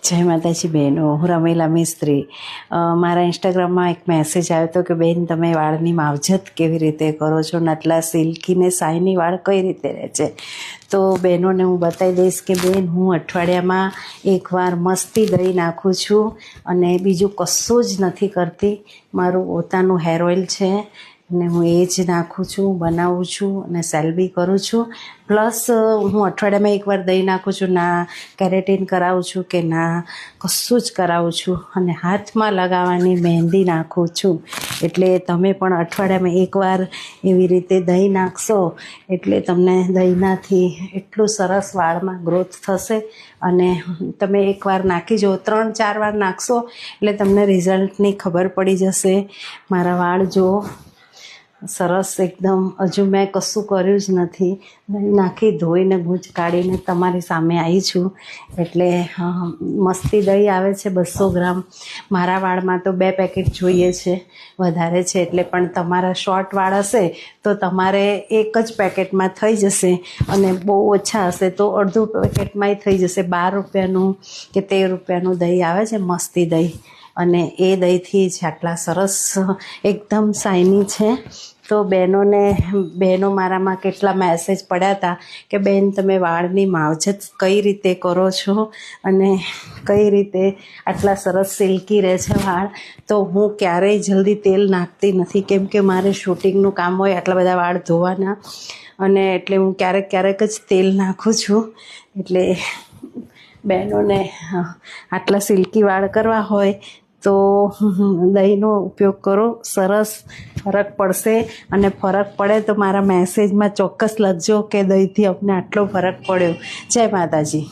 જય માતાજી બહેનો, હું રમીલા મિસ્ત્રી. મારા ઇન્સ્ટાગ્રામમાં એક મેસેજ આવ્યો હતો કે બેન તમે વાળની માવજત કેવી રીતે કરો છો ને આટલા સિલ્કી ને શાઇની વાળ કઈ રીતે રહે છે. તો બહેનોને હું બતાવી દઈશ કે બેન હું અઠવાડિયામાં એકવાર મસ્તી દહીં નાખું છું અને બીજું કશું જ નથી કરતી. મારું પોતાનું હેર ઓઇલ છે અને હું એ જ નાખું છું, બનાવું છું અને સેલ બી કરું છું. પ્લસ હું અઠવાડિયામાં એકવાર દહીં નાખું છું, ના કેરેટીન કરાવું છું કે ના કશું જ કરાવું છું. અને હાથમાં લગાવવાની મહેંદી નાખું છું. એટલે તમે પણ અઠવાડિયામાં એકવાર એવી રીતે દહીં નાખશો એટલે તમને દહીંનાથી એટલું સરસ વાળમાં ગ્રોથ થશે. અને તમે એકવાર નાખી જુઓ, 3-4 વાર નાખશો એટલે તમને રિઝલ્ટની ખબર પડી જશે. મારા વાળ જુઓ સરસ એકદમ. હજુ મેં કશું કર્યું જ નથી, દહીં નાખી ધોઈને ગૂંચ કાઢીને તમારી સામે આવી છું. એટલે મસ્તી દહીં આવે છે 200 ગ્રામ. મારા વાળમાં તો 2 પેકેટ જોઈએ છે, વધારે છે એટલે. પણ તમારા શોર્ટ વાળ હશે તો તમારે એક જ પેકેટમાં થઈ જશે અને બહુ ઓછા હશે તો અડધું પેકેટમાંય થઈ જશે. 12 રૂપિયાનું કે 13 રૂપિયાનું દહીં આવે છે, મસ્તી દહીં. અને એ દહીંથી જ આટલા સરસ એકદમ શાઇની છે. તો બહેનો મારામાં કેટલા મેસેજ પડ્યા હતા કે બેન તમે વાળની માવજત કઈ રીતે કરો છો અને કઈ રીતે આટલા સરસ સિલ્કી રહે છે વાળ. તો હું ક્યારેય જલ્દી તેલ નાખતી નથી, કેમ કે મારે શૂટિંગનું કામ હોય, આટલા બધા વાળ ધોવાના, અને એટલે હું ક્યારેક જ તેલ નાખું છું. એટલે બહેનોને આટલા સિલ્કી વાળ કરવા હોય તો દહીંનો ઉપયોગ કરો, સરસ ફરક પડશે. અને ફરક પડે તો મારા મેસેજમાં ચોક્કસ લખજો કે દહીંથી અમને આટલો ફરક પડ્યો. જય માતાજી.